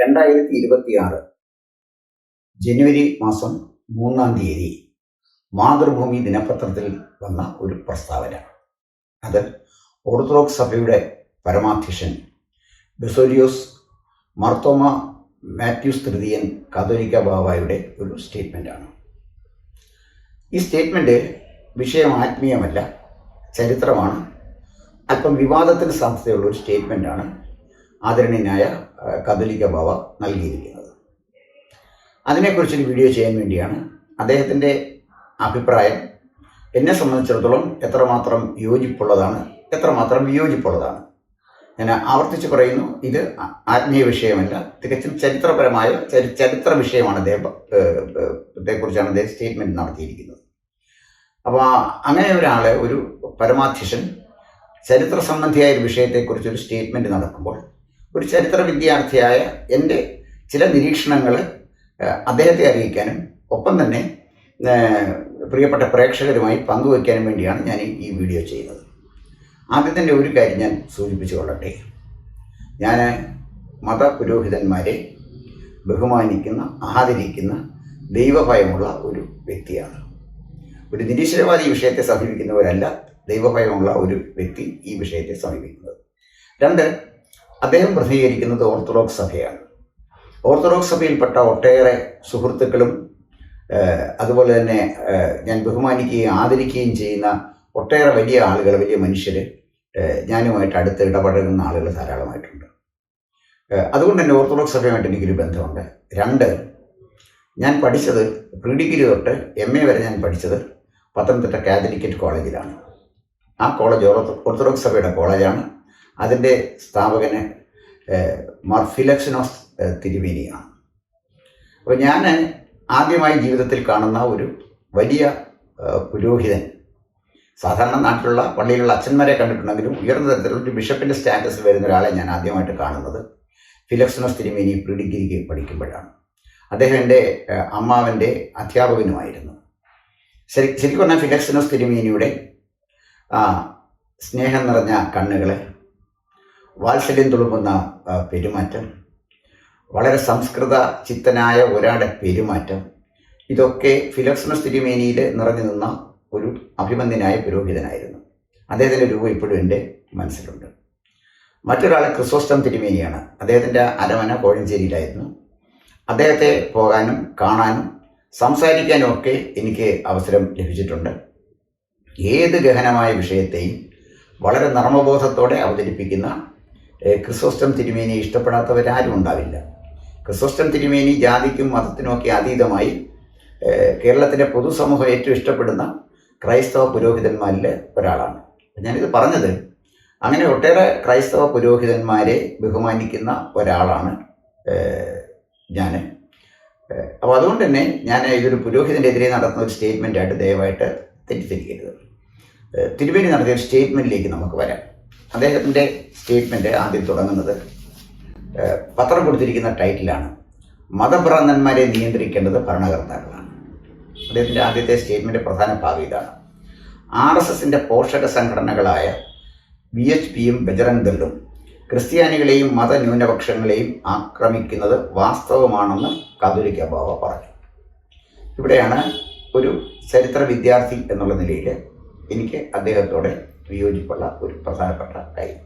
2026 ജനുവരി മാസം 3-ാം തീയതി മാതൃഭൂമി ദിനപത്രത്തിൽ വന്ന ഒരു പ്രസ്താവന. അത് ഓർത്തഡോക്സ് സഭയുടെ പരമാധ്യക്ഷൻ ബസേലിയോസ് മാർത്തോമ മാത്യൂസ് തൃതീയൻ കാതോലിക്ക ബാവായുടെ ഒരു സ്റ്റേറ്റ്മെൻറ്റാണ്. ഈ സ്റ്റേറ്റ്മെൻറ്റ് വിഷയം ആത്മീയമല്ല, ചരിത്രമാണ്. അല്പം വിവാദത്തിന് സാധ്യതയുള്ള ഒരു സ്റ്റേറ്റ്മെൻറ്റാണ് ആദരണീയനായ കാതോലിക്ക ബാവ നൽകിയിരിക്കുന്നത്. അതിനെക്കുറിച്ചൊരു വീഡിയോ ചെയ്യാൻ വേണ്ടിയാണ്. അദ്ദേഹത്തിൻ്റെ അഭിപ്രായം എന്നെ സംബന്ധിച്ചിടത്തോളം എത്രമാത്രം യോജിപ്പുള്ളതാണ്, എത്രമാത്രം വിയോജിപ്പുള്ളതാണ്. ഞാൻ ആവർത്തിച്ച് പറയുന്നു, ഇത് ആത്മീയ വിഷയമല്ല, തികച്ചും ചരിത്രപരമായ ചരിത്ര വിഷയമാണ്. അതേക്കുറിച്ചാണ് അദ്ദേഹം സ്റ്റേറ്റ്മെൻറ്റ് നടത്തിയിരിക്കുന്നത്. അപ്പോൾ അങ്ങനെ ഒരാളെ, ഒരു പരമാധ്യക്ഷൻ ചരിത്ര സംബന്ധിയായ ഒരു വിഷയത്തെക്കുറിച്ചൊരു സ്റ്റേറ്റ്മെൻറ്റ് നടക്കുമ്പോൾ ഒരു ചരിത്ര വിദ്യാർത്ഥിയായ എൻ്റെ ചില നിരീക്ഷണങ്ങൾ അദ്ദേഹത്തെ അറിയിക്കാനും ഒപ്പം തന്നെ പ്രിയപ്പെട്ട പ്രേക്ഷകരുമായി പങ്കുവയ്ക്കാനും വേണ്ടിയാണ് ഞാൻ ഈ വീഡിയോ ചെയ്യുന്നത്. ആദ്യം തന്നെ ഒരു കാര്യം ഞാൻ സൂചിപ്പിച്ചു കൊള്ളട്ടെ. ഞാൻ മതപുരോഹിതന്മാരെ ബഹുമാനിക്കുന്ന, ആദരിക്കുന്ന, ദൈവഭയമുള്ള ഒരു വ്യക്തിയാണ്. ഒരു നിരീശ്വരവാദി വിഷയത്തെ സമീപിക്കുന്നവരല്ല ദൈവഭയമുള്ള ഒരു വ്യക്തി ഈ വിഷയത്തെ സമീപിക്കുന്നത്. 2, അദ്ദേഹം പ്രതിനിധീകരിക്കുന്നത് ഓർത്തഡോക്സ് സഭയാണ്. ഓർത്തഡോക്സ് സഭയിൽപ്പെട്ട ഒട്ടേറെ സുഹൃത്തുക്കളും അതുപോലെ തന്നെ ഞാൻ ബഹുമാനിക്കുകയും ആദരിക്കുകയും ചെയ്യുന്ന ഒട്ടേറെ വലിയ ആളുകൾ, വലിയ മനുഷ്യർ, ഞാനുമായിട്ട് അടുത്ത് ഇടപഴകുന്ന ആളുകൾ ധാരാളമായിട്ടുണ്ട്. അതുകൊണ്ട് തന്നെ ഓർത്തഡോക്സ് സഭയുമായിട്ട് എനിക്കൊരു ബന്ധമുണ്ട്. 2, ഞാൻ പഠിച്ചത് പ്രീ ഡിഗ്രി തൊട്ട് MA വരെ ഞാൻ പഠിച്ചത് പത്തനംതിട്ട കാത്തലിക്കറ്റ് കോളേജിലാണ്. ആ കോളേജ് ഓർത്തഡോക്സ് സഭയുടെ കോളേജാണ്. അതിൻ്റെ സ്ഥാപകന് മാർ ഫിലക്സിനോസ് തിരുമേനിയാണ്. അപ്പോൾ ഞാൻ ആദ്യമായി ജീവിതത്തിൽ കാണുന്ന ഒരു വലിയ പുരോഹിതൻ, സാധാരണ നാട്ടിലുള്ള പള്ളിയിലുള്ള അച്ഛന്മാരെ കണ്ടിട്ടുണ്ടെങ്കിലും ഉയർന്ന തരത്തിലുള്ള ഒരു ബിഷപ്പിൻ്റെ സ്റ്റാറ്റസ് വരുന്ന ഒരാളെ ഞാൻ ആദ്യമായിട്ട് കാണുന്നത് ഫിലക്സിനോസ് തിരുമേനി പ്രീ ഡിഗ്രിക്ക് പഠിക്കുമ്പോഴാണ്. അദ്ദേഹം എൻ്റെ അമ്മാവൻ്റെ അധ്യാപകനുമായിരുന്നു. ശരിക്കും പറഞ്ഞാൽ ഫിലക്സിനോസ് തിരുമേനിയുടെ സ്നേഹം നിറഞ്ഞ കണ്ണുകൾ, വാത്സല്യം തുളുമ്പുന്ന പെരുമാറ്റം, വളരെ സംസ്കൃത ചിത്തനായ ഒരാളുടെ പെരുമാറ്റം, ഇതൊക്കെ ഫിലക്സിനോസ് തിരുമേനിയിൽ നിറഞ്ഞു നിന്ന ഒരു അഭിമന്യനായ പുരോഹിതനായിരുന്നു. അദ്ദേഹത്തിൻ്റെ രൂപം ഇപ്പോഴും എൻ്റെ മനസ്സിലുണ്ട്. മറ്റൊരാൾ ക്രിസോസ്റ്റം തിരുമേനിയാണ്. അദ്ദേഹത്തിൻ്റെ അരമന കോഴഞ്ചേരിയിലായിരുന്നു. അദ്ദേഹത്തെ പോകാനും കാണാനും സംസാരിക്കാനും ഒക്കെ എനിക്ക് അവസരം ലഭിച്ചിട്ടുണ്ട്. ഏത് ഗഹനമായ വിഷയത്തെയും വളരെ നർമ്മബോധത്തോടെ അവതരിപ്പിക്കുന്ന ക്രിസോസ്റ്റം തിരുമേനിയെ ഇഷ്ടപ്പെടാത്തവരാരും ഉണ്ടാവില്ല. ക്രിസോസ്റ്റം തിരുമേനി ജാതിക്കും മതത്തിനും ഒക്കെ അതീതമായി കേരളത്തിലെ പൊതുസമൂഹം ഏറ്റവും ഇഷ്ടപ്പെടുന്ന ക്രൈസ്തവ പുരോഹിതന്മാരിൽ ഒരാളാണ്. ഞാനിത് പറഞ്ഞത് അങ്ങനെ ഒട്ടേറെ ക്രൈസ്തവ പുരോഹിതന്മാരെ ബഹുമാനിക്കുന്ന ഒരാളാണ് ഞാൻ. അപ്പോൾ അതുകൊണ്ട് തന്നെ ഞാൻ ഇതൊരു പുരോഹിതൻ്റെ എതിരെ നടത്തുന്ന ഒരു സ്റ്റേറ്റ്മെൻറ്റായിട്ട് ദയവായിട്ട് തെറ്റിദ്ധരിക്കരുത്. തിരുമേനി നടത്തിയ ഒരു സ്റ്റേറ്റ്മെൻറ്റിലേക്ക് നമുക്ക് വരാം. അദ്ദേഹത്തിൻ്റെ സ്റ്റേറ്റ്മെൻറ്റ് ആദ്യം തുടങ്ങുന്നത് പത്രം കൊടുത്തിരിക്കുന്ന ടൈറ്റിലാണ് മതഭ്രാന്തന്മാരെ നിയന്ത്രിക്കേണ്ടത് ഭരണകർത്താക്കളാണ്. അദ്ദേഹത്തിൻ്റെ ആദ്യത്തെ സ്റ്റേറ്റ്മെൻറ്റ് പ്രധാന ഭാഗം ഇതാണ്: RSSൻ്റെ പോഷക സംഘടനകളായ VHPയും ബജറംഗ് ദളും ക്രിസ്ത്യാനികളെയും മതന്യൂനപക്ഷങ്ങളെയും ആക്രമിക്കുന്നത് വാസ്തവമാണെന്ന് കാതോലിക്ക ബാവ പറഞ്ഞു. ഇവിടെയാണ് ഒരു ചരിത്ര വിദ്യാർത്ഥി എന്നുള്ള നിലയിൽ എനിക്ക് അദ്ദേഹത്തോടെ വിയോജിപ്പുള്ള ഒരു പ്രധാനപ്പെട്ട കാര്യം.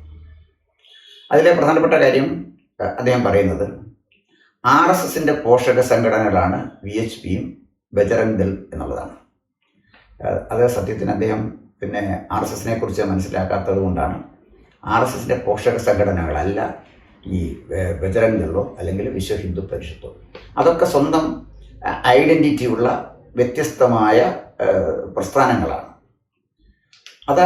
അതിലെ പ്രധാനപ്പെട്ട കാര്യം അദ്ദേഹം പറയുന്നത് RSSൻ്റെ പോഷക സംഘടനകളാണ് VHPയും ബജറംഗ് ദൾ എന്നുള്ളതാണ്. അത് സത്യത്തിന് അദ്ദേഹം RSSനെ കുറിച്ച് മനസ്സിലാക്കാത്തത് കൊണ്ടാണ്. RSSൻ്റെ പോഷക സംഘടനകളല്ല ഈ ബജറംഗ് ദളോ അല്ലെങ്കിൽ വിശ്വ ഹിന്ദു പരിഷത്തോ. അതൊക്കെ സ്വന്തം ഐഡൻറ്റിറ്റി ഉള്ള വ്യത്യസ്തമായ പ്രസ്ഥാനങ്ങളാണ്. അത്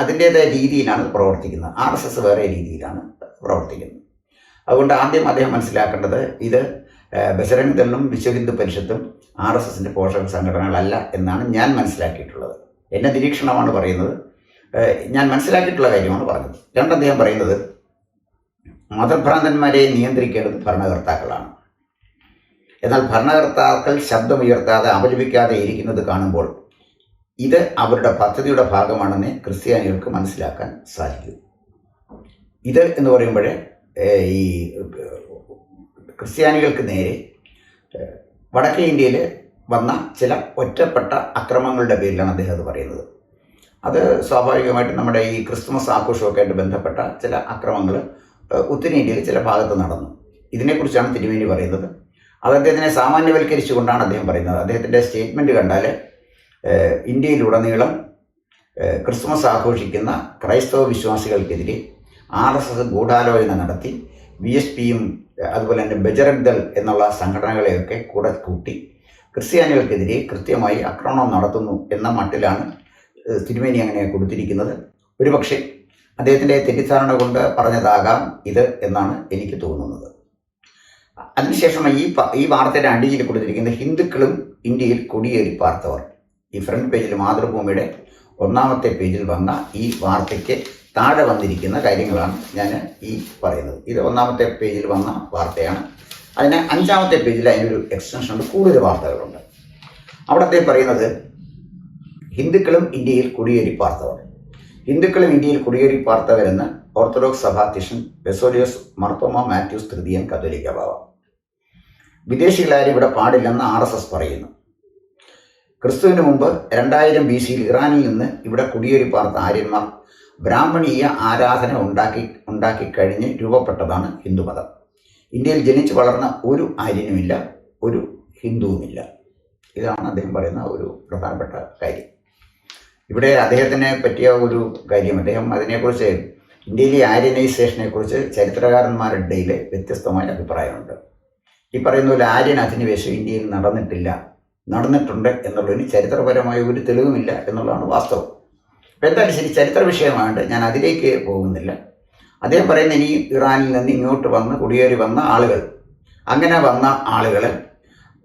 അതിൻ്റേതായ രീതിയിലാണ് പ്രവർത്തിക്കുന്നത്. RSS വേറെ രീതിയിലാണ് പ്രവർത്തിക്കുന്നത്. അതുകൊണ്ട് ആദ്യം അദ്ദേഹം മനസ്സിലാക്കേണ്ടത് ഇത് ബജറംഗ് ദളും വിശ്വ ഹിന്ദു പരിഷത്തും RSSൻ്റെ പോഷക സംഘടനകളല്ല എന്നാണ് ഞാൻ മനസ്സിലാക്കിയിട്ടുള്ളത്. എൻ്റെ നിരീക്ഷണമാണ് പറയുന്നത്, ഞാൻ മനസ്സിലാക്കിയിട്ടുള്ള കാര്യമാണ് പറഞ്ഞത്. 2, അദ്ദേഹം പറയുന്നത് മതഭ്രാന്തന്മാരെ നിയന്ത്രിക്കേണ്ടത് ഭരണകർത്താക്കളാണ്. എന്നാൽ ഭരണകർത്താക്കൾ ശബ്ദമുയർത്താതെ അപലപിക്കാതെ ഇരിക്കുന്നത് കാണുമ്പോൾ ഇത് അവരുടെ പദ്ധതിയുടെ ഭാഗമാണെന്ന് ക്രിസ്ത്യാനികൾക്ക് മനസ്സിലാക്കാൻ സാധിക്കും. ഇത് എന്ന് പറയുമ്പോൾ ഈ ക്രിസ്ത്യാനികൾക്ക് നേരെ വടക്കേ ഇന്ത്യയിൽ വന്ന ചില ഒറ്റപ്പെട്ട അക്രമങ്ങളുടെ പേരിലാണ് അദ്ദേഹം അത് പറയുന്നത്. അത് സ്വാഭാവികമായിട്ട് നമ്മുടെ ഈ ക്രിസ്തുമസ് ആഘോഷമൊക്കെ ആയിട്ട് ബന്ധപ്പെട്ട ചില അക്രമങ്ങൾ ഉത്തരേന്ത്യയിൽ ചില ഭാഗത്ത് നടന്നു. ഇതിനെക്കുറിച്ചാണ് തിരുമേനി പറയുന്നത്. അത് അദ്ദേഹത്തിനെ സാമാന്യവൽക്കരിച്ചുകൊണ്ടാണ് അദ്ദേഹം പറയുന്നത്. അദ്ദേഹത്തിൻ്റെ സ്റ്റേറ്റ്മെൻറ്റ് കണ്ടാൽ ഇന്ത്യയിലുടനീളം ക്രിസ്മസ് ആഘോഷിക്കുന്ന ക്രൈസ്തവ വിശ്വാസികൾക്കെതിരെ RSS ഗൂഢാലോചന നടത്തി VSPയും അതുപോലെ തന്നെ ബജറംഗ് ദൾ എന്നുള്ള സംഘടനകളെയൊക്കെ കൂടെ കൂട്ടി ക്രിസ്ത്യാനികൾക്കെതിരെ കൃത്യമായി ആക്രമണം നടത്തുന്നു എന്ന മട്ടിലാണ് തിരുമേനി അങ്ങനെ കൊടുത്തിരിക്കുന്നത്. ഒരുപക്ഷെ അദ്ദേഹത്തിൻ്റെ തെറ്റിദ്ധാരണ കൊണ്ട് പറഞ്ഞതാകാം ഇത് എന്നാണ് എനിക്ക് തോന്നുന്നത്. അതിനുശേഷം ഈ വാർത്തയുടെ അടിയിൽ കൊടുത്തിരിക്കുന്നത് ഹിന്ദുക്കളും ഇന്ത്യയിൽ കുടിയേറി പാർത്തവർ. ഈ ഫ്രണ്ട് പേജിൽ മാതൃഭൂമിയുടെ 1ാമത്തെ പേജിൽ വന്ന ഈ വാർത്തയ്ക്ക് താഴെ വന്നിരിക്കുന്ന കാര്യങ്ങളാണ് ഞാൻ ഈ പറയുന്നത്. ഇത് 1ാമത്തെ പേജിൽ വന്ന വാർത്തയാണ്. അതിന് 5ാമത്തെ പേജിൽ അതിനൊരു എക്സ്റ്റൻഷൻ ഉണ്ട്, കൂടുതൽ വാർത്തകളുണ്ട്. അവിടെ അദ്ദേഹം പറയുന്നത് ഹിന്ദുക്കളും ഇന്ത്യയിൽ കുടിയേറി പാർത്തവർ. ഹിന്ദുക്കളും ഇന്ത്യയിൽ കുടിയേറി പാർത്തവരെന്ന് ഓർത്തഡോക്സ് സഭാധ്യക്ഷൻ ബെസോലിയോസ് മാർത്തോമാ മാത്യൂസ് തൃതീയൻ കത്തോലിക്ക ബാവ. വിദേശികളാരും ഇവിടെ പാടില്ലെന്ന് RSS പറയുന്നു. ക്രിസ്തുവിന് മുമ്പ് 2000 BC ഇറാനിൽ നിന്ന് ഇവിടെ കുടിയേറി പാർത്ത ആര്യന്മാർ ബ്രാഹ്മണീയ ആരാധന ഉണ്ടാക്കി കഴിഞ്ഞ് രൂപപ്പെട്ടതാണ് ഹിന്ദുമതം. ഇന്ത്യയിൽ ജനിച്ചു വളർന്ന ഒരു ആര്യനുമില്ല, ഒരു ഹിന്ദുവുമില്ല. ഇതാണ് അദ്ദേഹം പറയുന്ന ഒരു പ്രധാനപ്പെട്ട കാര്യം. ഇവിടെ അദ്ദേഹത്തിനെ പറ്റിയ ഒരു കാര്യം, അദ്ദേഹം അതിനെക്കുറിച്ച് ഇന്ത്യയിലെ ആര്യനൈസേഷനെ കുറിച്ച് ചരിത്രകാരന്മാരുടെ ഇടയിൽ വ്യത്യസ്തമായ അഭിപ്രായമുണ്ട്. ഈ പറയുന്ന പോലെ ആര്യൻ അധിനിവേശം ഇന്ത്യയിൽ നടന്നിട്ടുണ്ട് എന്നുള്ളതിന് ചരിത്രപരമായ ഒരു തെളിവുമില്ല എന്നുള്ളതാണ് വാസ്തവം. അപ്പോൾ എന്തായാലും ശരി, ചരിത്ര വിഷയമായിട്ട് ഞാൻ അതിലേക്ക് പോകുന്നില്ല. അദ്ദേഹം പറയുന്ന ഇനി ഇറാനിൽ നിന്ന് ഇങ്ങോട്ട് വന്ന് കുടിയേറി വന്ന ആളുകൾ, അങ്ങനെ വന്ന ആളുകൾ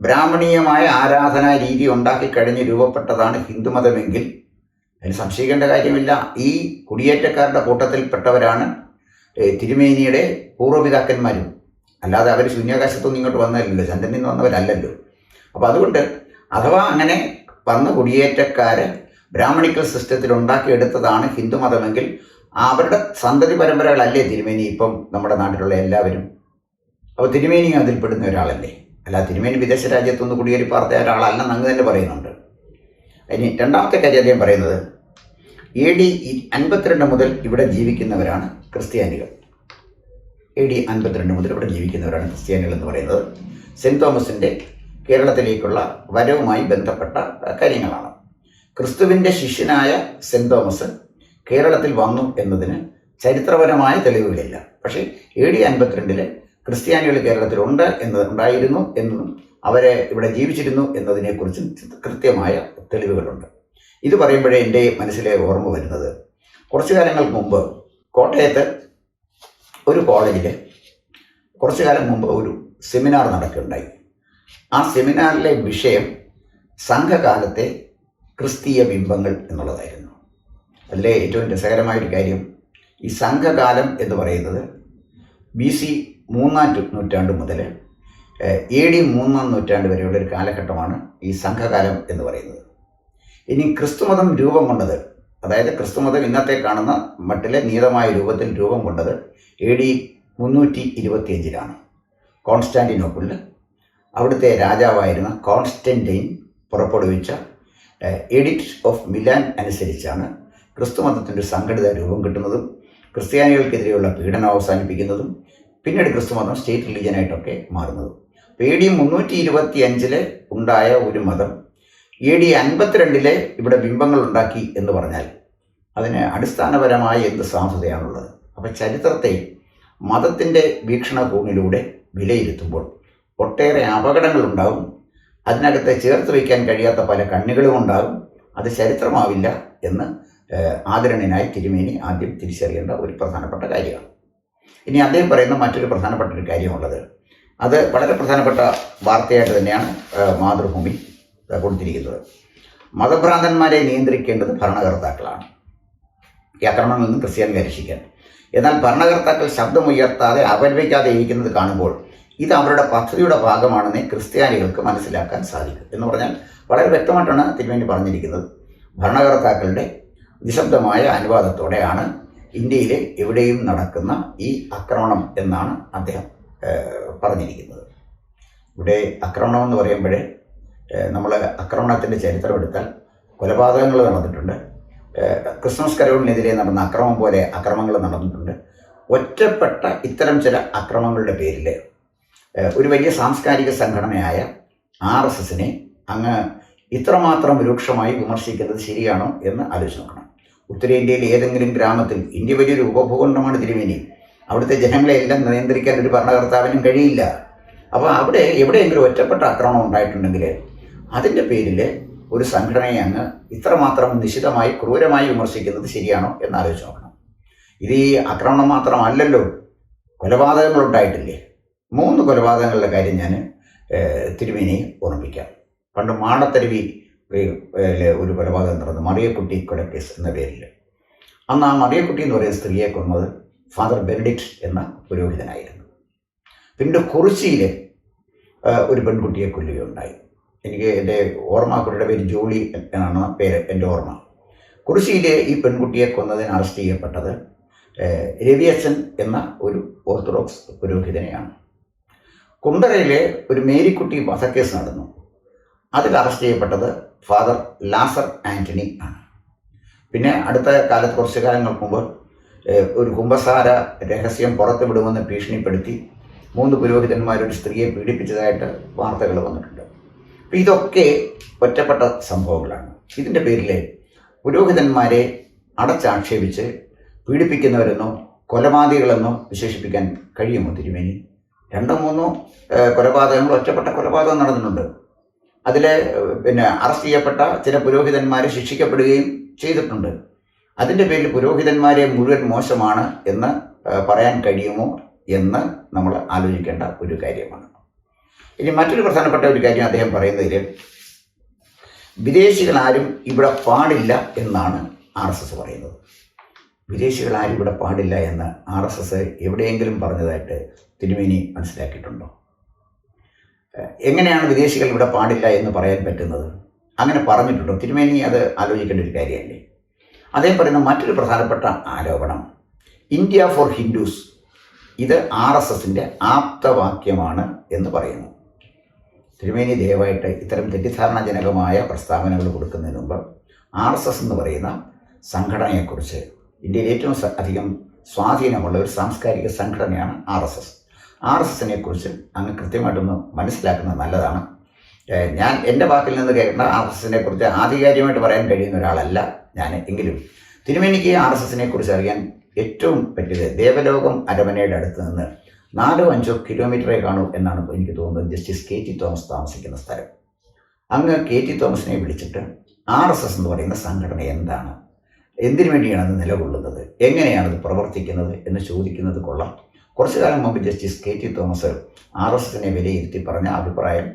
ബ്രാഹ്മണീയമായ ആരാധനാ രീതി ഉണ്ടാക്കിക്കഴിഞ്ഞ് രൂപപ്പെട്ടതാണ് ഹിന്ദുമതമെങ്കിൽ അതിന് സംശയിക്കേണ്ട കാര്യമില്ല. ഈ കുടിയേറ്റക്കാരുടെ കൂട്ടത്തിൽപ്പെട്ടവരാണ് തിരുമേനിയുടെ പൂർവ്വപിതാക്കന്മാരും. അല്ലാതെ അവർ ശൂന്യാകാശത്തൊന്നും ഇങ്ങോട്ട് വന്നതല്ലല്ലോ, ചന്ദ്രനിൽ നിന്ന് വന്നവരല്ലല്ലോ. അപ്പോൾ അതുകൊണ്ട് അഥവാ അങ്ങനെ വന്ന കുടിയേറ്റക്കാര് ബ്രാഹ്മണിക്കൽ സിസ്റ്റത്തിൽ ഉണ്ടാക്കിയെടുത്തതാണ് ഹിന്ദുമതമെങ്കിൽ അവരുടെ സന്തതി പരമ്പരകളല്ലേ തിരുമേനി ഇപ്പം നമ്മുടെ നാട്ടിലുള്ള എല്ലാവരും. അപ്പോൾ തിരുമേനിയും അതിൽപ്പെടുന്ന ഒരാളല്ലേ. അല്ല, തിരുമേനി വിദേശ രാജ്യത്തൊന്ന് കുടിയേറി പാർത്ത ഒരാളല്ലെന്ന് അങ്ങ് തന്നെ പറയുന്നുണ്ട്. ഇനി 2ാമത്തെ കാര്യം അദ്ദേഹം പറയുന്നത് AD 52 മുതൽ ഇവിടെ ജീവിക്കുന്നവരാണ് ക്രിസ്ത്യാനികൾ. AD 52 മുതൽ ഇവിടെ ജീവിക്കുന്നവരാണ് ക്രിസ്ത്യാനികൾ എന്ന് പറയുന്നത് സെൻറ്റ് തോമസിൻ്റെ കേരളത്തിലേക്കുള്ള വരവുമായി ബന്ധപ്പെട്ട കാര്യങ്ങളാണ്. ക്രിസ്തുവിൻ്റെ ശിഷ്യനായ സെൻറ്റ് തോമസ് കേരളത്തിൽ വന്നു എന്നതിന് ചരിത്രപരമായ തെളിവുകളില്ല. പക്ഷേ AD 52 ക്രിസ്ത്യാനികൾ കേരളത്തിലുണ്ട് ഉണ്ടായിരുന്നു എന്നതും അവരെ ഇവിടെ ജീവിച്ചിരുന്നു എന്നതിനെക്കുറിച്ചും കൃത്യമായ തെളിവുകളുണ്ട്. ഇത് പറയുമ്പോഴേ എൻ്റെ മനസ്സിലെ ഓർമ്മ വരുന്നത്, കുറച്ചു കാലങ്ങൾക്ക് മുമ്പ് കോട്ടയത്ത് ഒരു കോളേജിൽ കുറച്ചു കാലം മുമ്പ് ഒരു സെമിനാർ നടക്കുകയുണ്ടായി. ആ സെമിനാറിലെ വിഷയം സംഘകാലത്തെ ക്രിസ്തീയ ബിംബങ്ങൾ എന്നുള്ളതായിരുന്നു. അതിലെ ഏറ്റവും രസകരമായൊരു കാര്യം, ഈ സംഘകാലം എന്ന് പറയുന്നത് BC 3ാം നൂറ്റാണ്ട് മുതൽ AD 3ാം നൂറ്റാണ്ട് വരെയുള്ള ഒരു കാലഘട്ടമാണ് ഈ സംഘകാലം എന്ന് പറയുന്നത്. ഇനി ക്രിസ്തുമതം രൂപം കൊണ്ടത്, അതായത് ക്രിസ്തുമതം ഇന്നത്തെ കാണുന്ന മട്ടിലെ നിയതമായ രൂപത്തിൽ രൂപം കൊണ്ടത് AD 325 കോൺസ്റ്റാന്റിനോപ്പിളിൽ അവിടുത്തെ രാജാവായിരുന്ന കോൺസ്റ്റന്റൈൻ പുറപ്പെടുവിച്ച എഡിക്റ്റ് ഓഫ് മിലാൻ അനുസരിച്ചാണ് ക്രിസ്തുമതത്തിൻ്റെ സംഘടിത രൂപം കിട്ടുന്നതും ക്രിസ്ത്യാനികൾക്കെതിരെയുള്ള പീഡനം അവസാനിപ്പിക്കുന്നതും പിന്നീട് ക്രിസ്തുമതം സ്റ്റേറ്റ് റിലീജിയനായിട്ടൊക്കെ മാറുന്നതും. AD 325 ഉണ്ടായ ഒരു മതം AD 52 ഇവിടെ ബിംബങ്ങൾ ഉണ്ടാക്കി എന്ന് പറഞ്ഞാൽ അതിന് അടിസ്ഥാനപരമായ എന്ത് സാധുതയാണുള്ളത്? അപ്പോൾ ചരിത്രത്തെ മതത്തിൻ്റെ വീക്ഷണകോണിലൂടെ വിലയിരുത്തുമ്പോൾ ഒട്ടേറെ അപകടങ്ങളുണ്ടാകും. അതിനകത്ത് ചേർത്ത് വയ്ക്കാൻ കഴിയാത്ത പല കണ്ണികളും ഉണ്ടാകും. അത് ചരിത്രമാവില്ല എന്ന് ആദരണീയനായ തിരുമേനി ആദ്യം തിരിച്ചറിയേണ്ട ഒരു പ്രധാനപ്പെട്ട കാര്യമാണ്. ഇനി അദ്ദേഹം പറയുന്ന മറ്റൊരു പ്രധാനപ്പെട്ട ഒരു കാര്യമുള്ളത്, അത് വളരെ പ്രധാനപ്പെട്ട വാർത്തയായിട്ട് തന്നെയാണ് മാതൃഭൂമി കൊടുത്തിരിക്കുന്നത്. മതഭ്രാന്തന്മാരെ നിയന്ത്രിക്കേണ്ടത് ഭരണകർത്താക്കളാണ്, ഈ ആക്രമണങ്ങളിൽ നിന്ന് ക്രിസ്ത്യാനികളെ രക്ഷിക്കാൻ. എന്നാൽ ഭരണകർത്താക്കൾ ശബ്ദമുയർത്താതെ അപലപിക്കാതെ ഇരിക്കുന്നത് കാണുമ്പോൾ ഇത് അവരുടെ പദ്ധതിയുടെ ഭാഗമാണെന്നേ ക്രിസ്ത്യാനികൾക്ക് മനസ്സിലാക്കാൻ സാധിക്കും എന്ന് പറഞ്ഞാൽ വളരെ വ്യക്തമായിട്ടാണ് തിരുമേനി പറഞ്ഞിരിക്കുന്നത്. ഭരണകർത്താക്കളുടെ നിശബ്ദമായ അനുവാദത്തോടെയാണ് ഇന്ത്യയിലെ എവിടെയും നടക്കുന്ന ഈ ആക്രമണം എന്നാണ് അദ്ദേഹം പറഞ്ഞിരിക്കുന്നത്. ഇവിടെ ആക്രമണം എന്ന് പറയുമ്പോൾ നമ്മൾ ആക്രമണത്തിൻ്റെ ചരിത്രം എടുത്താൽ കൊലപാതകങ്ങൾ നടന്നിട്ടുണ്ട്. ക്രിസ്മസ് കരോളിനെതിരെ നടന്ന അക്രമം പോലെ അക്രമങ്ങൾ നടന്നിട്ടുണ്ട്. ഒറ്റപ്പെട്ട ഇത്തരം ചില അക്രമങ്ങളുടെ പേരിൽ ഒരു വലിയ സാംസ്കാരിക സംഘടനയായ RSSനെ അങ്ങ് ഇത്രമാത്രം രൂക്ഷമായി വിമർശിക്കുന്നത് ശരിയാണോ എന്ന് ആലോചിച്ച് നോക്കണം. ഉത്തരേന്ത്യയിൽ ഏതെങ്കിലും ഗ്രാമത്തിൽ, ഇന്ത്യ വലിയൊരു ഉപഭൂഖണ്ഡമാണ് തിരുമേനി, അവിടുത്തെ ജനങ്ങളെ എല്ലാം നിയന്ത്രിക്കാൻ ഒരു ഭരണകർത്താവിനും കഴിയില്ല. അപ്പോൾ അവിടെ എവിടെയെങ്കിലും ഒറ്റപ്പെട്ട ആക്രമണം ഉണ്ടായിട്ടുണ്ടെങ്കിൽ അതിൻ്റെ പേരിൽ ഒരു സംഘടനയെ അങ്ങ് ഇത്രമാത്രം നിശിതമായി ക്രൂരമായി വിമർശിക്കുന്നത് ശരിയാണോ എന്ന് ആലോചിച്ച് നോക്കണം. ഇത് ഈ ആക്രമണം മാത്രമല്ലല്ലോ, കൊലപാതകങ്ങൾ ഉണ്ടായിട്ടില്ലേ? 3 കൊലപാതകങ്ങളുടെ കാര്യം ഞാൻ തിരുമേനിയെ ഓർമ്മിപ്പിക്കാം. പണ്ട് മാടത്തരുവി ഒരു കൊലപാതകം നടന്നു, മറിയക്കുട്ടി കൊലക്കേസ് എന്ന പേരിൽ. അന്ന് ആ മറിയക്കുട്ടി എന്ന് പറയുന്ന സ്ത്രീയെ കൊന്നത് ഫാദർ ബെനഡിക്റ്റ് എന്ന പുരോഹിതനായിരുന്നു. പിന്നീട് കുറിച്ചിയിൽ ഒരു പെൺകുട്ടിയെ കൊല്ലുകയുണ്ടായി. എനിക്ക് എൻ്റെ ഓർമ്മ, കുട്ടിയുടെ പേര് ജോളി എന്നാണ് പേര്, എൻ്റെ ഓർമ്മ. കുറിച്ചിയിലെ ഈ പെൺകുട്ടിയെ കൊന്നതിന് അറസ്റ്റ് ചെയ്യപ്പെട്ടത് രവിയച്ചൻ എന്ന ഒരു ഓർത്തഡോക്സ് പുരോഹിതനെയാണ്. കുണ്ടറയിലെ ഒരു മേരിക്കുട്ടി വധക്കേസ് നടന്നു. അതിൽ അറസ്റ്റ് ചെയ്യപ്പെട്ടത് ഫാദർ ലാസർ ആൻ്റണി ആണ്. പിന്നെ അടുത്ത കാലത്ത്, കുറച്ച് കാലങ്ങൾക്ക് മുമ്പ്, ഒരു കുമ്പസാര രഹസ്യം പുറത്തു വിടുമെന്ന് ഭീഷണിപ്പെടുത്തി 3 പുരോഹിതന്മാർ ഒരു സ്ത്രീയെ പീഡിപ്പിച്ചതായിട്ട് വാർത്തകൾ വന്നിട്ടുണ്ട്. അപ്പം ഇതൊക്കെ ഒറ്റപ്പെട്ട സംഭവങ്ങളാണ്. ഇതിൻ്റെ പേരിൽ പുരോഹിതന്മാരെ അടച്ചാക്ഷേപിച്ച് പീഡിപ്പിക്കുന്നവരെന്നോ കൊലപാതകികളെന്നോ വിശേഷിപ്പിക്കാൻ കഴിയുമോ തിരുമേനി? 2-3 കൊലപാതകങ്ങൾ, ഒറ്റപ്പെട്ട കൊലപാതകം നടന്നിട്ടുണ്ട്. അതിൽ അറസ്റ്റ് ചെയ്യപ്പെട്ട ചില പുരോഹിതന്മാർ ശിക്ഷിക്കപ്പെടുകയും ചെയ്തിട്ടുണ്ട്. അതിൻ്റെ പേരിൽ പുരോഹിതന്മാരെ മുഴുവൻ മോശമാണ് എന്ന് പറയാൻ കഴിയുമോ എന്ന് നമ്മൾ ആലോചിക്കേണ്ട ഒരു കാര്യമാണ്. ഇനി മറ്റൊരു പ്രധാനപ്പെട്ട ഒരു കാര്യം അദ്ദേഹം പറയുന്നതിൽ, വിദേശികളാരും ഇവിടെ പാടില്ല എന്നാണ് RSS പറയുന്നത്. വിദേശികളാരും ഇവിടെ പാടില്ല എന്ന് RSS എവിടെയെങ്കിലും പറഞ്ഞതായിട്ട് തിരുമേനി മനസ്സിലാക്കിയിട്ടുണ്ടോ? എങ്ങനെയാണ് വിദേശികൾ ഇവിടെ പാടില്ല എന്ന് പറയാൻ പറ്റുന്നത്? അങ്ങനെ പറഞ്ഞിട്ടുണ്ടോ തിരുമേനി? അത് ആലോചിക്കേണ്ട ഒരു കാര്യമല്ലേ. അദ്ദേഹം പറയുന്ന മറ്റൊരു പ്രധാനപ്പെട്ട ആരോപണം, ഇന്ത്യ ഫോർ ഹിന്ദുസ്, ഇത് RSSൻ്റെ ആപ്തവാക്യമാണ് എന്ന് പറയുന്നു. തിരുമേനി ദയവായിട്ട് ഇത്തരം തെറ്റിദ്ധാരണാജനകമായ പ്രസ്താവനകൾ കൊടുക്കുന്നതിന് മുമ്പ് RSS എന്ന് പറയുന്ന സംഘടനയെക്കുറിച്ച്, ഇന്ത്യയിൽ ഏറ്റവും അധികം സ്വാധീനമുള്ള ഒരു സാംസ്കാരിക സംഘടനയാണ് RSSനെ കുറിച്ച് അങ്ങ് കൃത്യമായിട്ടൊന്ന് മനസ്സിലാക്കുന്നത് നല്ലതാണ്. ഞാൻ എൻ്റെ വാക്കിൽ നിന്ന് കേൾക്കുന്ന RSSനെ കുറിച്ച് ആധികാരികമായിട്ട് പറയാൻ കഴിയുന്ന ഒരാളല്ല ഞാൻ. എങ്കിലും തിരുമേനിക്ക് RSSനെ കുറിച്ച് അറിയാൻ ഏറ്റവും പറ്റിയത് ദേവലോകം അരമനയുടെ അടുത്ത് നിന്ന് 4-5 കിലോമീറ്ററേ കാണൂ എന്നാണ് എനിക്ക് തോന്നുന്നത് ജസ്റ്റിസ് KT തോമസ് താമസിക്കുന്ന സ്ഥലം. അങ്ങ് KT തോമസിനെ വിളിച്ചിട്ട് RSS എന്ന് പറയുന്ന സംഘടന എന്താണ്, എന്തിനു വേണ്ടിയാണ് അത് നിലകൊള്ളുന്നത്, എങ്ങനെയാണത് പ്രവർത്തിക്കുന്നത് എന്ന് ചോദിക്കുന്നത് കൊള്ളാം. കുറച്ചു കാലം മുമ്പ് ജസ്റ്റിസ് KT തോമസ് RSSനെ വിലയിരുത്തി പറഞ്ഞ അഭിപ്രായം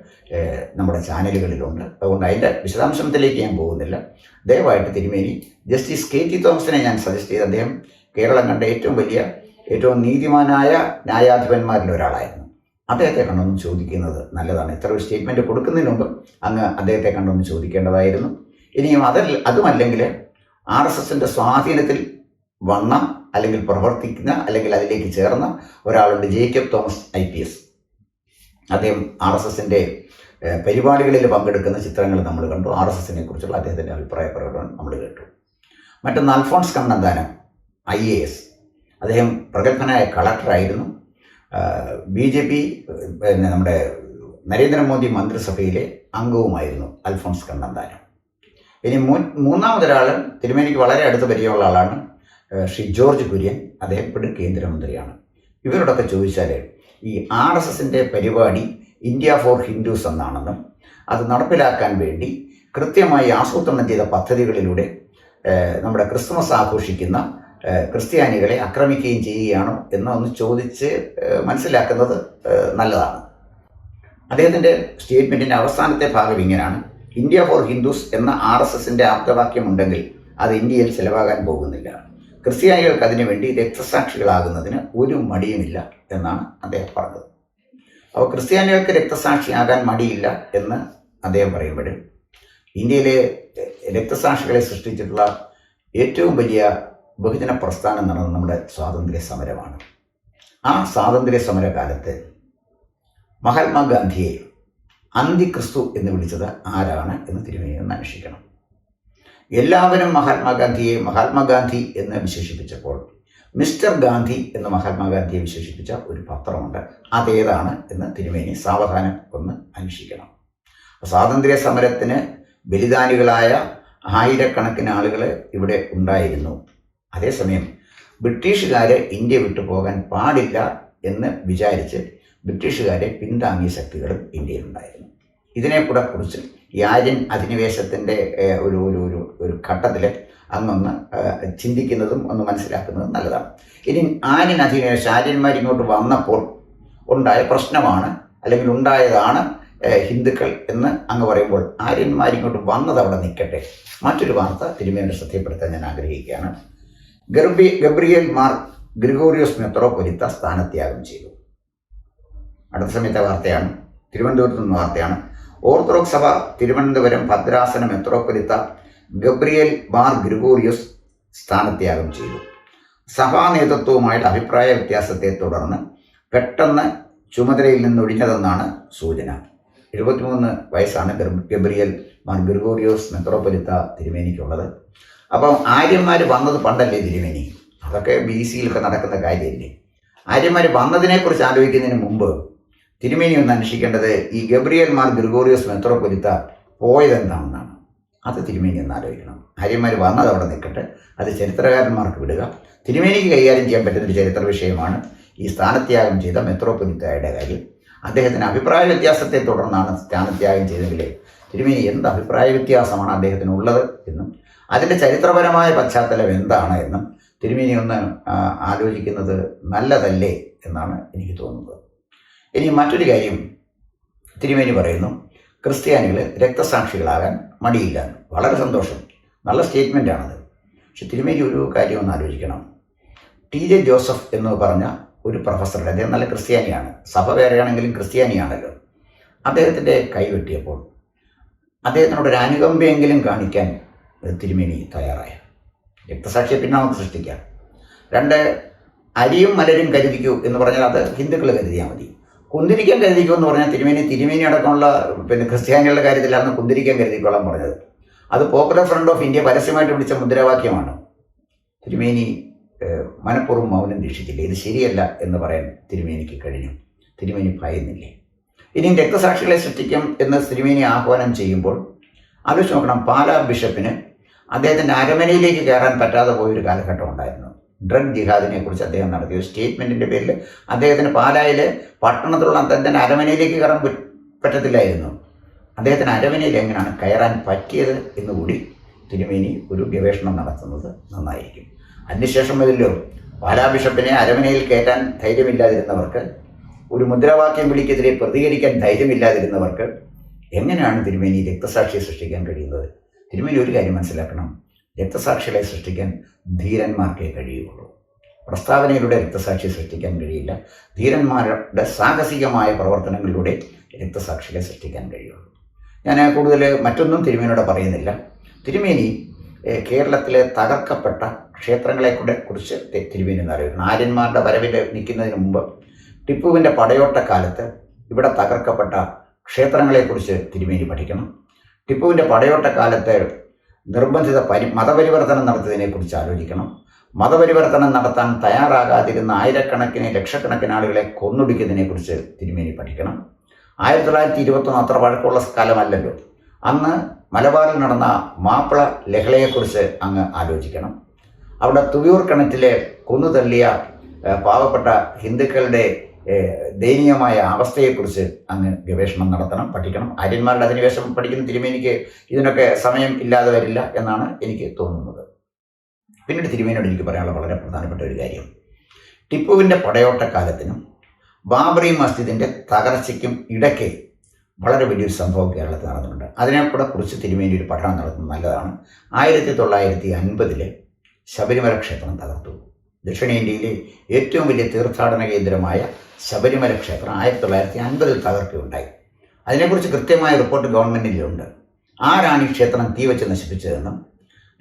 നമ്മുടെ ചാനലുകളിലുണ്ട്. അതുകൊണ്ട് അതിൻ്റെ വിശദാംശത്തിലേക്ക് ഞാൻ പോകുന്നില്ല. ദയവായിട്ട് തിരുമേനി ജസ്റ്റിസ് KT തോമസിനെ ഞാൻ സജസ്റ്റ് ചെയ്ത്, അദ്ദേഹം കേരളം കണ്ട ഏറ്റവും നീതിമാനായ ന്യായാധിപന്മാരിൽ ഒരാളായിരുന്നു. അദ്ദേഹത്തെ കണ്ടൊന്ന് ചോദിക്കുന്നത് നല്ലതാണ്. ഇത്ര ഒരു സ്റ്റേറ്റ്മെൻറ്റ് കൊടുക്കുന്നതിന് മുമ്പ് അങ്ങ് അദ്ദേഹത്തെ കണ്ടൊന്ന് ചോദിക്കേണ്ടതായിരുന്നു. ഇനിയും അതുമല്ലെങ്കിൽ RSSൻ്റെ സ്വാധീനത്തിൽ വന്ന അല്ലെങ്കിൽ പ്രവർത്തിക്കുന്ന അല്ലെങ്കിൽ അതിലേക്ക് ചേർന്ന ഒരാളുണ്ട്, ജേക്കബ് തോമസ് IPS. അദ്ദേഹം RSSൻ്റെ പരിപാടികളിൽ പങ്കെടുക്കുന്ന ചിത്രങ്ങൾ നമ്മൾ കണ്ടു. RSSനെ കുറിച്ചുള്ള അദ്ദേഹത്തിൻ്റെ അഭിപ്രായ പ്രകടനം നമ്മൾ കേട്ടു. മറ്റൊന്ന് അൽഫോൺസ് കണ്ണന്താനം IAS. അദ്ദേഹം പ്രഗത്ഭനായ കളക്ടറായിരുന്നു. BJP നമ്മുടെ നരേന്ദ്രമോദി മന്ത്രിസഭയിലെ അംഗവുമായിരുന്നു അൽഫോൺസ് കണ്ണന്താനം. ഇനി മൂന്നാമതൊരാൾ തിരുമേനിക്ക് വളരെ അടുത്ത് പരിചയമുള്ള ആളാണ് ശ്രീ ജോർജ് കുര്യൻ. അദ്ദേഹം ഇപ്പോഴും കേന്ദ്രമന്ത്രിയാണ്. ഇവരോടൊക്കെ ചോദിച്ചാൽ ഈ RSSൻ്റെ പരിപാടി ഇന്ത്യ ഫോർ ഹിന്ദുസ് എന്നാണെന്നും അത് നടപ്പിലാക്കാൻ വേണ്ടി കൃത്യമായി ആസൂത്രണം ചെയ്ത പദ്ധതികളിലൂടെ നമ്മുടെ ക്രിസ്മസ് ആഘോഷിക്കുന്ന ക്രിസ്ത്യാനികളെ ആക്രമിക്കുകയും ചെയ്യുകയാണോ എന്നൊന്ന് ചോദിച്ച് മനസ്സിലാക്കുന്നത് നല്ലതാണ്. അദ്ദേഹത്തിൻ്റെ സ്റ്റേറ്റ്മെൻറ്റിൻ്റെ അവസാനത്തെ ഭാഗം ഇങ്ങനെയാണ്: ഇന്ത്യ ഫോർ ഹിന്ദുസ് എന്ന RSSൻ്റെ ആപ്തവാക്യമുണ്ടെങ്കിൽ അത് ഇന്ത്യയിൽ ചിലവാകാൻ പോകുന്നില്ല. ക്രിസ്ത്യാനികൾക്ക് അതിനുവേണ്ടി രക്തസാക്ഷികളാകുന്നതിന് ഒരു മടിയുമില്ല എന്നാണ് അദ്ദേഹം പറഞ്ഞത്. അപ്പോൾ ക്രിസ്ത്യാനികൾക്ക് രക്തസാക്ഷിയാകാൻ മടിയില്ല എന്ന് അദ്ദേഹം പറയുമ്പോൾ, ഇന്ത്യയിലെ രക്തസാക്ഷികളെ സൃഷ്ടിച്ചിട്ടുള്ള ഏറ്റവും വലിയ ബഹുജന പ്രസ്ഥാനം നടന്നത് നമ്മുടെ സ്വാതന്ത്ര്യ സമരമാണ്. ആ സ്വാതന്ത്ര്യ സമരകാലത്ത് മഹാത്മാഗാന്ധിയെ അന്തിക്രിസ്തു എന്ന് വിളിച്ചത് ആരാണ് എന്ന് തിരുമേനി ഒന്ന് അന്വേഷിക്കണം. എല്ലാവരും മഹാത്മാഗാന്ധിയെ മഹാത്മാഗാന്ധി എന്ന് വിശേഷിപ്പിച്ചപ്പോൾ മിസ്റ്റർ ഗാന്ധി എന്ന് മഹാത്മാഗാന്ധിയെ വിശേഷിപ്പിച്ച ഒരു പത്രമുണ്ട്. അതേതാണ് എന്ന് തിരുമേനി സാവധാനം ഒന്ന് അന്വേഷിക്കണം. സ്വാതന്ത്ര്യ സമരത്തിന് ബലിദാനികളായ ആയിരക്കണക്കിന് ആളുകൾ ഇവിടെ ഉണ്ടായിരുന്നു. അതേസമയം ബ്രിട്ടീഷുകാരെ ഇന്ത്യ വിട്ടു പോകാൻ പാടില്ല എന്ന് വിചാരിച്ച് ബ്രിട്ടീഷുകാരെ പിന്താങ്ങിയ ശക്തികളും ഇന്ത്യയിലുണ്ടായിരുന്നു. ഇതിനെ കൂടെ കുറിച്ച് ഈ ആര്യൻ അധിനിവേശത്തിൻ്റെ ഒരു ഒരു ഒരു ഒരു ഘട്ടത്തിൽ അങ്ങൊന്ന് ചിന്തിക്കുന്നതും ഒന്ന് മനസ്സിലാക്കുന്നതും നല്ലതാണ്. ഇനി ആര്യൻ അധിനിവേശം ആര്യന്മാർ ഇങ്ങോട്ട് വന്നപ്പോൾ ഉണ്ടായ പ്രശ്നമാണ് അല്ലെങ്കിൽ ഉണ്ടായതാണ് ഹിന്ദുക്കൾ എന്ന് അങ്ങ് പറയുമ്പോൾ ആര്യന്മാർ ഇങ്ങോട്ട് വന്നത് അവിടെ നിൽക്കട്ടെ. മറ്റൊരു വാർത്ത തിരുമേനിയുടെ ശ്രദ്ധപ്പെടുത്താൻ ഞാൻ ആഗ്രഹിക്കുകയാണ്. ഗബ്രിയേൽ മാർ ഗ്രിഗോറിയോസ് മെത്രോപൊലിത്ത സ്ഥാനത്യാഗം ചെയ്തു. അടുത്ത സമയത്തെ വാർത്തയാണ്, തിരുവനന്തപുരത്ത് നിന്ന് വാർത്തയാണ്. ഓർത്തഡോക്സ് സഭ തിരുവനന്തപുരം ഭദ്രാസന മെത്രോപൊലിത്ത ഗബ്രിയേൽ മാർ ഗ്രിഗോറിയോസ് സ്ഥാനത്യാഗം ചെയ്തു. സഭാ നേതൃത്വവുമായിട്ട് അഭിപ്രായ വ്യത്യാസത്തെ തുടർന്ന് പെട്ടെന്ന് ചുമതലയിൽ നിന്നൊഴിഞ്ഞതെന്നാണ് സൂചന. 73 വയസ്സാണ് ഗബ്രിയേൽ മാർ ഗ്രിഗോറിയോസ് മെത്രോപൊലിത്ത തിരുമേനിക്കുള്ളത്. അപ്പം ആര്യന്മാർ വന്നത് പണ്ടല്ലേ തിരുമേനി? അതൊക്കെ BC-യിലൊക്കെ നടക്കുന്ന കാര്യമല്ലേ. ആര്യന്മാർ വന്നതിനെക്കുറിച്ച് ആലോചിക്കുന്നതിന് മുമ്പ് തിരുമേനി ഒന്ന് അന്വേഷിക്കേണ്ടത് ഈ ഗബ്രിയേൽ മാർ ഗ്രിഗോറിയോസ് മെത്രോപൊലിത്ത പോയതെന്താണെന്നാണ്. അത് തിരുമേനി ഒന്ന് ആലോചിക്കണം. ആര്യന്മാർ വന്നത് അവിടെ നിൽക്കട്ടെ, അത് ചരിത്രകാരന്മാർക്ക് വിടുക. തിരുമേനിക്ക് കൈകാര്യം ചെയ്യാൻ പറ്റുന്നൊരു ചരിത്ര വിഷയമാണ് ഈ സ്ഥാനത്യാഗം ചെയ്ത മെത്രോപൊലിത്തയുടെ കാര്യം. അദ്ദേഹത്തിന് അഭിപ്രായ വ്യത്യാസത്തെ തുടർന്നാണ് സ്ഥാനത്യാഗം ചെയ്തെങ്കിൽ തിരുമേനി എന്ത് അഭിപ്രായ വ്യത്യാസമാണ് അദ്ദേഹത്തിനുള്ളത് എന്നും അതിൻ്റെ ചരിത്രപരമായ പശ്ചാത്തലം എന്താണ് എന്നും തിരുമേനി ഒന്ന് ആലോചിക്കുന്നത് നല്ലതല്ലേ എന്നാണ് എനിക്ക് തോന്നുന്നത്. ഇനി മറ്റൊരു കാര്യം തിരുമേനി പറയുന്നു, ക്രിസ്ത്യാനികൾ രക്തസാക്ഷികളാകാൻ മടിയില്ല. വളരെ സന്തോഷം, നല്ല സ്റ്റേറ്റ്മെൻ്റാണത്. പക്ഷെ തിരുമേനി ഒരു കാര്യം ഒന്ന് ആലോചിക്കണം. TJ ജോസഫ് എന്ന് പറഞ്ഞ ഒരു പ്രൊഫസറുടെ, അദ്ദേഹം നല്ല ക്രിസ്ത്യാനിയാണ്, സഭ വേറെയാണെങ്കിലും ക്രിസ്ത്യാനിയാണല്ലോ. അദ്ദേഹത്തിൻ്റെ കൈവെട്ടിയപ്പോൾ അദ്ദേഹത്തിനോടൊരു അനുകമ്പയെങ്കിലും കാണിക്കാൻ തിരുമേനി തയ്യാറായ. രക്തസാക്ഷിയെ പിന്നെ നമുക്ക് സൃഷ്ടിക്കാം. 2 അരിയും മലരും കരുതിക്കൂ എന്ന് പറഞ്ഞാൽ അത് ഹിന്ദുക്കൾ കരുതിയാൽ മതി. കുന്തിരിക്കാൻ കരുതിക്കൂ എന്ന് പറഞ്ഞാൽ തിരുമേനി അടക്കമുള്ള ക്രിസ്ത്യാനികളുടെ കാര്യത്തിലാണ് കുന്തിരിക്കാൻ കരുതിക്കോളാൻ പറഞ്ഞത്. അത് പോപ്പുലർ ഫ്രണ്ട് ഓഫ് ഇന്ത്യ പരസ്യമായിട്ട് വിളിച്ച മുദ്രാവാക്യമാണ്. തിരുമേനി മനഃപൂർവ്വം മൗനം ദീക്ഷിച്ചില്ല. ഇത് ശരിയല്ല എന്ന് പറയാൻ തിരുമേനിക്ക് കഴിഞ്ഞു. തിരുമേനി ഭയന്നില്ലേ? ഇനിയും രക്തസാക്ഷികളെ സൃഷ്ടിക്കും എന്ന് തിരുമേനി ആഹ്വാനം ചെയ്യുമ്പോൾ ആലോചിച്ച് നോക്കണം. പാലാ ബിഷപ്പിന് അദ്ദേഹത്തിൻ്റെ അരമനയിലേക്ക് കയറാൻ പറ്റാതെ പോയൊരു കാലഘട്ടം ഉണ്ടായിരുന്നു. ഡ്രഗ് ജിഹാദിനെ കുറിച്ച് അദ്ദേഹം നടത്തിയ സ്റ്റേറ്റ്മെൻറ്റിൻ്റെ പേരിൽ അദ്ദേഹത്തിന് പാലായിൽ പട്ടണത്തിലുള്ള അദ്ദേഹത്തിൻ്റെ അരമനയിലേക്ക് കയറാൻ പറ്റത്തില്ലായിരുന്നു. അദ്ദേഹത്തിന് അരമനയിൽ എങ്ങനെയാണ് കയറാൻ പറ്റിയത് എന്നുകൂടി തിരുമേനി ഒരു ഗവേഷണം നടത്തുന്നത് നന്നായിരിക്കും. അതിനുശേഷം വരില്ലോ പാലാ ബിഷപ്പിനെ അരമനയിൽ കയറ്റാൻ ധൈര്യമില്ലാതിരുന്നവർക്ക്, ഒരു മുദ്രാവാക്യം വിളിക്കെതിരെ പ്രതികരിക്കാൻ ധൈര്യമില്ലാതിരുന്നവർക്ക് എങ്ങനെയാണ് തിരുമേനി രക്തസാക്ഷിയെ സൃഷ്ടിക്കാൻ കഴിയുന്നത്? തിരുമേനി ഒരു കാര്യം മനസ്സിലാക്കണം, രക്തസാക്ഷികളെ സൃഷ്ടിക്കാൻ ധീരന്മാർക്കേ കഴിയുള്ളൂ. പ്രസ്താവനയിലൂടെ രക്തസാക്ഷിയെ സൃഷ്ടിക്കാൻ കഴിയില്ല. ധീരന്മാരുടെ സാഹസികമായ പ്രവർത്തനങ്ങളിലൂടെ രക്തസാക്ഷികളെ സൃഷ്ടിക്കാൻ കഴിയുള്ളൂ. ഞാൻ കൂടുതൽ മറ്റൊന്നും തിരുമേനിയോട് പറയുന്നില്ല. തിരുമേനി കേരളത്തിലെ തകർക്കപ്പെട്ട ക്ഷേത്രങ്ങളെക്കുറിച്ച് തിരുമേനി എന്നറിയുന്നു. ആര്യന്മാരുടെ വരവിൽ നിൽക്കുന്നതിന് മുമ്പ് ടിപ്പുവിൻ്റെ പടയോട്ടക്കാലത്ത് ഇവിടെ തകർക്കപ്പെട്ട ക്ഷേത്രങ്ങളെക്കുറിച്ച് തിരുമേനി പഠിക്കണം. ടിപ്പുവിൻ്റെ പടയോട്ടക്കാലത്ത് നിർബന്ധിത മതപരിവർത്തനം നടത്തിയതിനെക്കുറിച്ച് ആലോചിക്കണം. മതപരിവർത്തനം നടത്താൻ തയ്യാറാകാതിരുന്ന ആയിരക്കണക്കിന് ലക്ഷക്കണക്കിന് ആളുകളെ കൊന്നൊടുക്കിയതിനെക്കുറിച്ച് തിരുമേനി പഠിക്കണം. 1921 അത്ര പഴക്കമുള്ള കാലമല്ലല്ലോ. അന്ന് മലബാറിൽ നടന്ന മാപ്പിള ലഹളയെക്കുറിച്ച് അങ്ങ് ആലോചിക്കണം. അവിടെ തുവിയൂർ കിണറ്റിലെ കൊന്നുതള്ളിയ പാവപ്പെട്ട ഹിന്ദുക്കളുടെ ദയനീയമായ അവസ്ഥയെക്കുറിച്ച് അങ്ങ് ഗവേഷണം നടത്തണം, പഠിക്കണം. ആര്യന്മാരുടെ അധിനിവേശം പഠിക്കുന്ന തിരുമേനിക്ക് ഇതിനൊക്കെ സമയം ഇല്ലാതെ വരില്ല എന്നാണ് എനിക്ക് തോന്നുന്നത്. പിന്നീട് തിരുമേനിയോട് എനിക്ക് പറയാനുള്ള വളരെ പ്രധാനപ്പെട്ട ഒരു കാര്യം, ടിപ്പുവിൻ്റെ പടയോട്ടക്കാലത്തിനും ബാബറി മസ്ജിദിൻ്റെ തകർച്ചയ്ക്കും ഇടയ്ക്ക് വളരെ വലിയൊരു സംഭവം കേരളത്തിൽ നടന്നിട്ടുണ്ട്. അതിനെക്കൂടെ കുറിച്ച് തിരുമേനി ഒരു പഠനം നടത്തുന്നത് നല്ലതാണ്. 1950 ശബരിമല ക്ഷേത്രം തകർത്തു. ദക്ഷിണേന്ത്യയിലെ ഏറ്റവും വലിയ തീർത്ഥാടന കേന്ദ്രമായ ശബരിമല ക്ഷേത്രം 1950 തകർക്കുകയുണ്ടായി. അതിനെക്കുറിച്ച് കൃത്യമായ റിപ്പോർട്ട് ഗവൺമെൻറ്റിലുണ്ട്. ആരാണ് ഈ ക്ഷേത്രം തീവച്ച് നശിപ്പിച്ചതെന്നും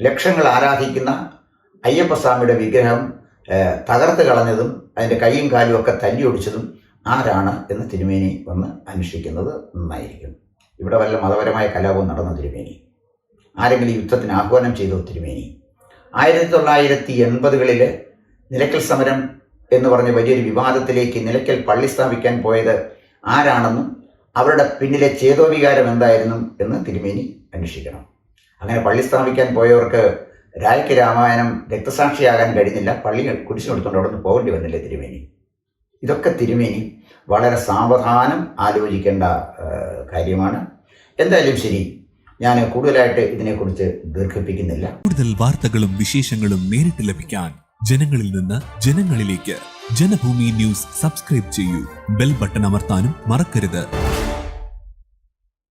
ലക്ഷങ്ങൾ ആരാധിക്കുന്ന അയ്യപ്പസ്വാമിയുടെ വിഗ്രഹം തകർത്ത് കളഞ്ഞതും അതിൻ്റെ കൈയും കാലും ഒക്കെ തല്ലിയൊടിച്ചതും ആരാണ് എന്ന് തിരുമേനി വന്ന് അന്വേഷിക്കുന്നത് നന്നായിരിക്കും. ഇവിടെ വല്ല മതപരമായ കലാപവും നടന്ന തിരുമേനി? ആരെങ്കിലും യുദ്ധത്തിന് ആഹ്വാനം ചെയ്തോ തിരുമേനി? 1980-കളിൽ നിലയ്ക്കൽ സമരം എന്ന് പറഞ്ഞ വലിയൊരു വിവാദത്തിലേക്ക് നിലയ്ക്കൽ പള്ളി സ്ഥാപിക്കാൻ പോയത് ആരാണെന്നും അവരുടെ പിന്നിലെ ചേതോവികാരം എന്തായിരുന്നു എന്ന് തിരുമേനി അന്വേഷിക്കണം. അങ്ങനെ പള്ളി സ്ഥാപിക്കാൻ പോയവർക്ക് രായ്ക്ക് രാമായണം രക്തസാക്ഷിയാകാൻ കഴിഞ്ഞില്ല, പള്ളി കുരിശിനെടുത്തുകൊണ്ട് അവിടെ നിന്ന് പോകേണ്ടി വന്നില്ലേ തിരുമേനി? ഇതൊക്കെ തിരുമേനി വളരെ സാവധാനം ആലോചിക്കേണ്ട കാര്യമാണ്. എന്തായാലും ശരി, ഞാൻ കൂടുതലായിട്ട് ഇതിനെക്കുറിച്ച് ദീർഘിപ്പിക്കുന്നില്ല. കൂടുതൽ വാർത്തകളും വിശേഷങ്ങളും നേരിട്ട് ലഭിക്കാൻ ജനങ്ങളിൽ നിന്ന് ജനങ്ങളിലേക്ക് ജനഭൂമി ന്യൂസ് സബ്സ്ക്രൈബ് ചെയ്യൂ. ബെൽ ബട്ടൺ അമർത്താനും മറക്കരുത്.